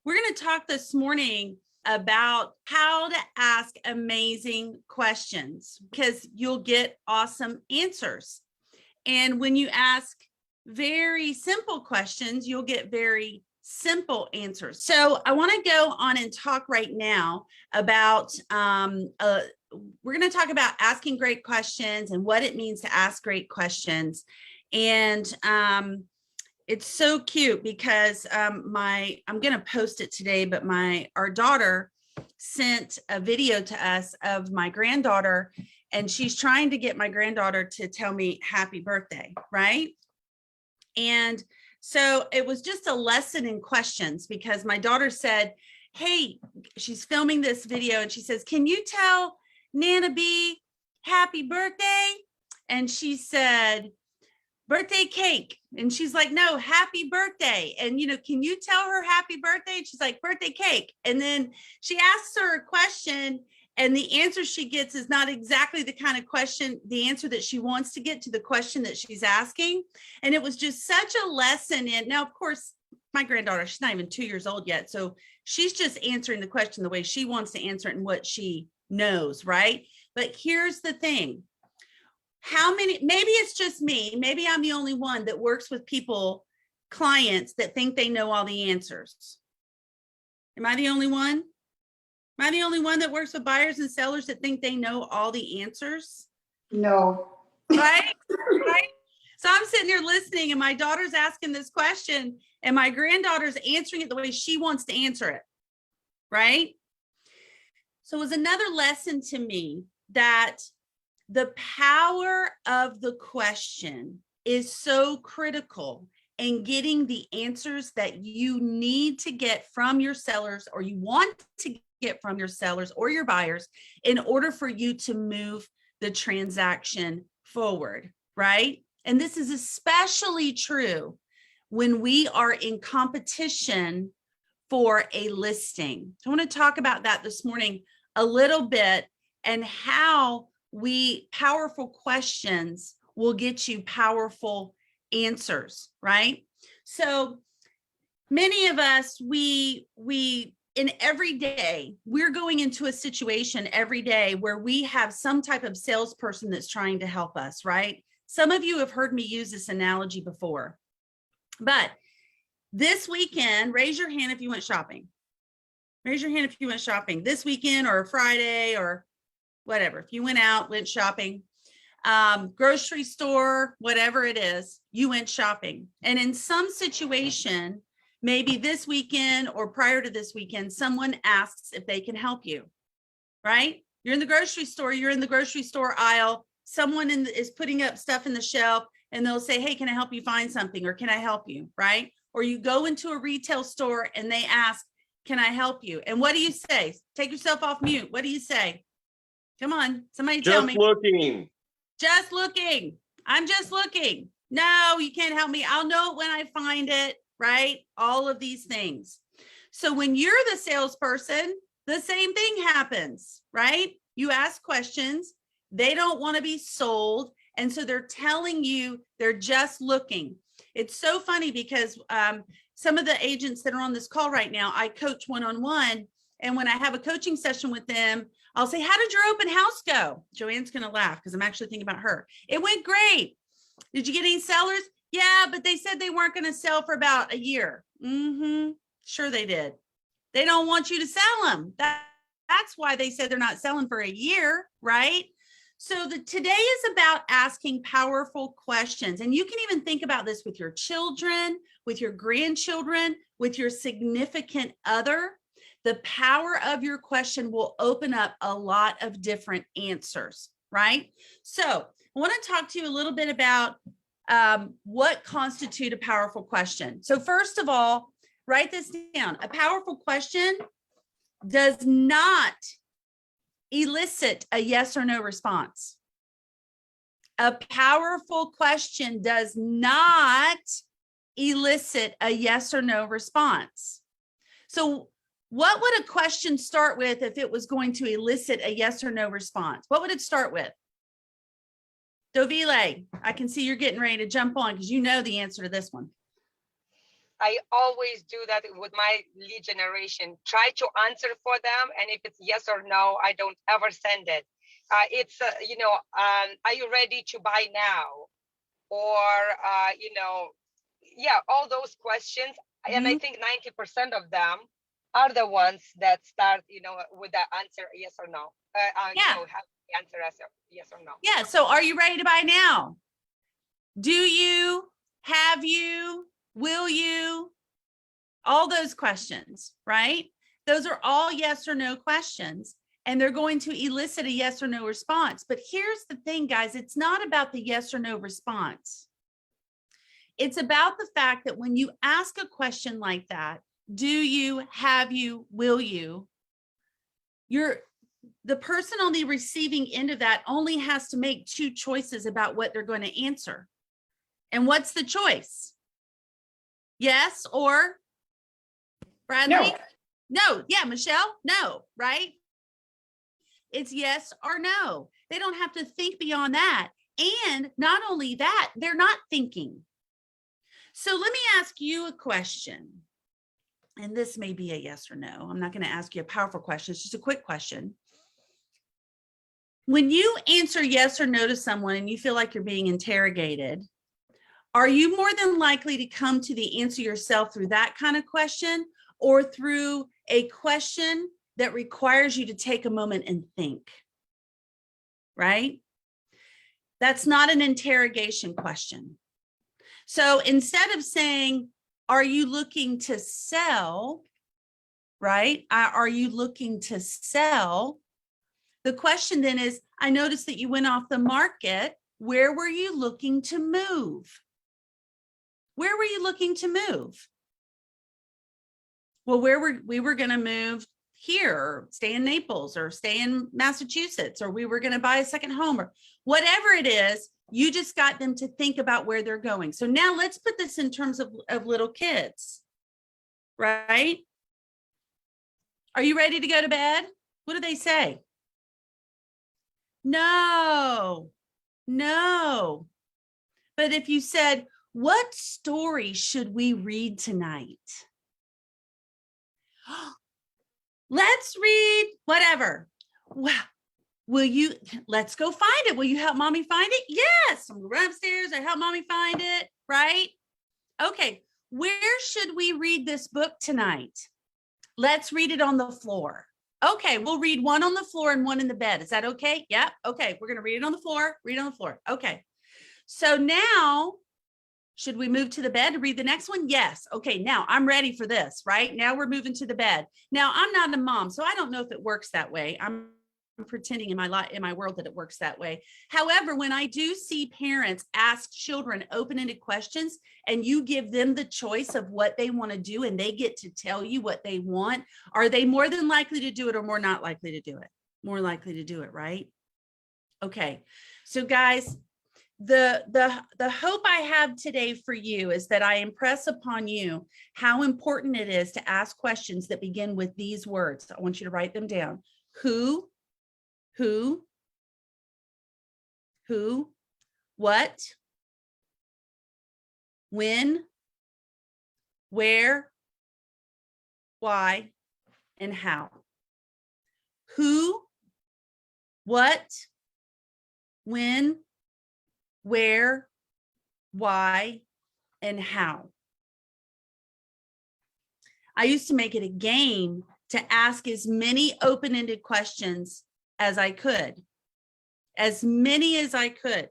We're going to talk this morning about how to ask amazing questions because you'll get awesome answers. And when you ask very simple questions, you'll get very simple answers. So I want to go on and talk right now about, we're going to talk about asking great questions and what it means to ask great questions. And it's so cute because I'm going to post it today, but our daughter sent a video to us of my granddaughter, and she's trying to get my granddaughter to tell me happy birthday, right? And so it was just a lesson in questions because my daughter said, hey, she's filming this video and she says, can you tell Nana B happy birthday? And she said, birthday cake. And she's like, no, happy birthday. And, can you tell her happy birthday? And she's like, birthday cake. And then she asks her a question and the answer she gets is not exactly the kind of question, the answer that she wants to get to the question that she's asking. And it was just such a lesson in, now, of course, my granddaughter, she's not even 2 years old yet. So she's just answering the question the way she wants to answer it and what she knows, right? But here's the thing. Maybe it's just me, maybe I'm the only one that works with clients that think they know all the answers. Am I the only one? Am I the only one that works with buyers and sellers that think they know all the answers? No. Right? Right? So I'm sitting here listening and my daughter's asking this question and my granddaughter's answering it the way she wants to answer it. Right? So it was another lesson to me that the power of the question is so critical in getting the answers that you need to get from your sellers or you want to get from your sellers or your buyers in order for you to move the transaction forward, right? And this is especially true when we are in competition for a listing. I want to talk about that this morning a little bit and how powerful questions will get you powerful answers, right? So many of us, we in every day, we're going into a situation every day where we have some type of salesperson that's trying to help us, right? Some of you have heard me use this analogy before, but this weekend, raise your hand if you went shopping. Raise your hand if you went shopping this weekend or Friday or whatever. If you went out, went shopping, grocery store, whatever it is, you went shopping. And in some situation, maybe this weekend or prior to this weekend, someone asks if they can help you, right? You're in the grocery store, you're in the grocery store aisle, someone is putting up stuff in the shelf and they'll say, hey, can I help you find something? Or can I help you, right? Or you go into a retail store and they ask, can I help you? And what do you say? Take yourself off mute. What do you say? Come on, somebody tell me. Just looking. Just looking. I'm just looking. No, you can't help me. I'll know it when I find it, right? All of these things. So when you're the salesperson, the same thing happens, right? You ask questions. They don't want to be sold. And so they're telling you they're just looking. It's so funny because some of the agents that are on this call right now, I coach one-on-one. And when I have a coaching session with them, I'll say, how did your open house go? Joanne's going to laugh because I'm actually thinking about her. It went great. Did you get any sellers? Yeah, but they said they weren't going to sell for about a year. Sure they did. They don't want you to sell them. That's why they said they're not selling for a year, right? So today is about asking powerful questions. And you can even think about this with your children, with your grandchildren, with your significant other. The power of your question will open up a lot of different answers, right? So I want to talk to you a little bit about what constitutes a powerful question. So first of all, write this down. A powerful question does not elicit a yes or no response. A powerful question does not elicit a yes or no response. So what would a question start with if it was going to elicit a yes or no response? What would it start with? Dovile, I can see you're getting ready to jump on because you know the answer to this one. I always do that with my lead generation. Try to answer for them, and if it's yes or no, I don't ever send it. It's are you ready to buy now? Or yeah, all those questions. And I think 90% of them are the ones that start, with the answer yes or no. Yeah. Have the answer as yes or no. Yeah. So are you ready to buy now? Do you? Have you? Will you? All those questions, right? Those are all yes or no questions, and they're going to elicit a yes or no response. But here's the thing, guys, it's not about the yes or no response. It's about the fact that when you ask a question like that, do you, have you, will you, the person on the receiving end of that only has to make two choices about what they're going to answer. And what's the choice? Yes or Bradley? No. Yeah, Michelle? No, right? It's yes or no. They don't have to think beyond that. And not only that, they're not thinking. So let me ask you a question. And this may be a yes or no. I'm not going to ask you a powerful question. It's just a quick question. When you answer yes or no to someone and you feel like you're being interrogated, are you more than likely to come to the answer yourself through that kind of question, or through a question that requires you to take a moment and think? Right? That's not an interrogation question. So instead of saying, are you looking to sell? Right? Are you looking to sell? The question then is, I noticed that you went off the market. Where were you looking to move? Where were you looking to move? Well, we were going to move here, or stay in Naples, or stay in Massachusetts, or we were going to buy a second home, or whatever it is. You just got them to think about where they're going. So now let's put this in terms of little kids, right? Are you ready to go to bed? What do they say? No. But if you said, what story should we read tonight? Let's read whatever. Wow. Let's go find it. Will you help mommy find it? Yes. I'm going to run upstairs. I help mommy find it. Right? Okay. Where should we read this book tonight? Let's read it on the floor. Okay. We'll read one on the floor and one in the bed. Is that okay? Yep. Okay. We're going to read it on the floor. Read it on the floor. Okay. So now, should we move to the bed to read the next one? Yes. Okay, now I'm ready for this, right? Now we're moving to the bed. Now I'm not a mom, so I don't know if it works that way. I'm pretending in my world that it works that way. However, when I do see parents ask children open-ended questions and you give them the choice of what they want to do and they get to tell you what they want, are they more than likely to do it or more not likely to do it? More likely to do it, right? Okay, so guys, the hope I have today for you is that I impress upon you how important it is to ask questions that begin with these words. I want you to write them down. Who, what, when, where, why, and how. Who, what, when, where, why, and how. I used to make it a game to ask as many open-ended questions as I could, as many as I could.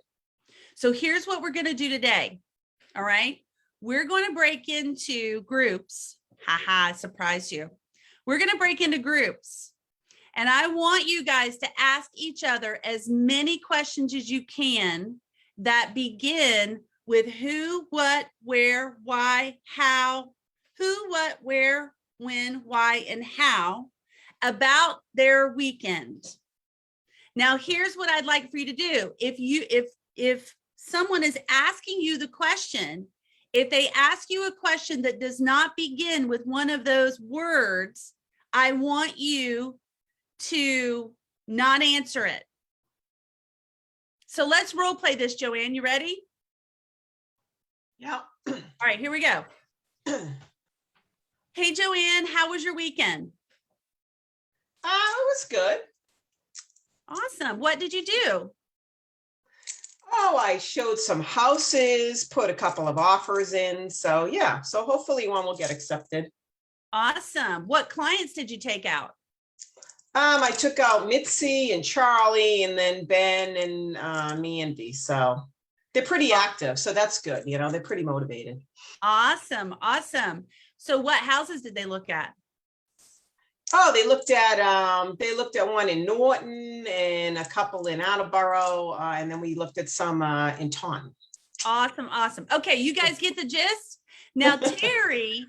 So here's what we're going to do today. All right. We're going to break into groups. I surprised you. We're going to break into groups. And I want you guys to ask each other as many questions as you can that begin with who, what, where, why, how, who, what, where, when, why, and how about their weekend. Now, here's what I'd like for you to do. If someone is asking you the question, if they ask you a question that does not begin with one of those words, I want you to not answer it. So let's role play this, Joanne. You ready? Yeah. All right, here we go. Hey, Joanne, how was your weekend? It was good. Awesome. What did you do? Oh, I showed some houses, put a couple of offers in. So yeah, so hopefully one will get accepted. Awesome. What clients did you take out? I took out Mitzi and Charlie and then Ben and Mandy. So they're pretty active. So that's good. You know, they're pretty motivated. Awesome. Awesome. So what houses did they look at? Oh, they looked at one in Norton and a couple in Attleboro, and then we looked at some in Taunton. Awesome. Awesome. Okay. You guys get the gist? Now, Terry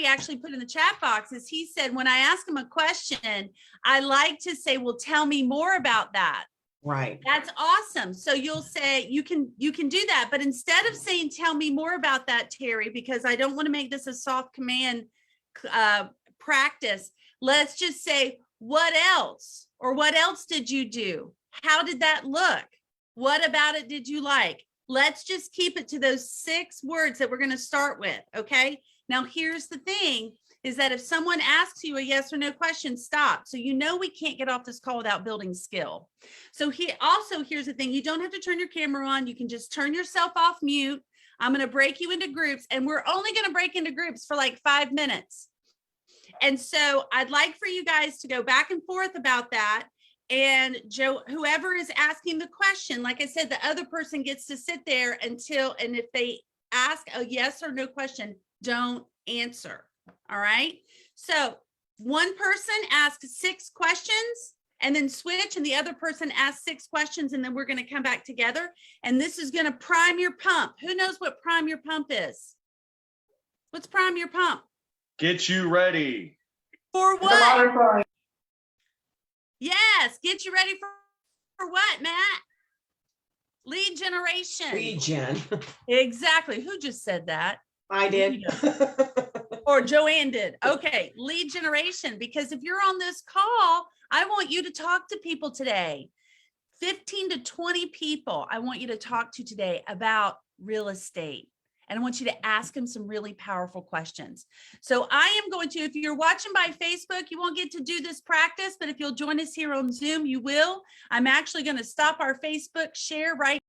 actually put in the chat box is he said, when I ask him a question, I like to say, well, tell me more about that. Right. That's awesome. So you'll say you can do that, but instead of saying, tell me more about that, Terry, because I don't want to make this a soft command practice. Let's just say, what else? Or what else did you do? How did that look? What about it did you like? Let's just keep it to those 6 words that we're going to start with. Okay. Now, here's the thing is that if someone asks you a yes or no question, stop. So you know we can't get off this call without building skill. So here's the thing. You don't have to turn your camera on. You can just turn yourself off mute. I'm going to break you into groups, and we're only going to break into groups for like 5 minutes. And so I'd like for you guys to go back and forth about that. And Joe, whoever is asking the question, like I said, the other person gets to sit there and if they ask a yes or no question, don't answer. All right. So one person asks 6 questions and then switch, and the other person asks 6 questions, and then we're going to come back together. And this is going to prime your pump. Who knows what prime your pump is? What's prime your pump? Get you ready. For what? Yes, get you ready for what, Matt? Lead generation. Lead gen. Exactly. Who just said that? I did. Or Joanne did. Okay, lead generation. Because if you're on this call, I want you to talk to people today. 15 to 20 people I want you to talk to today about real estate. And I want you to ask them some really powerful questions. So I am going to, if you're watching by Facebook, you won't get to do this practice, but if you'll join us here on Zoom, you will. I'm actually going to stop our Facebook share right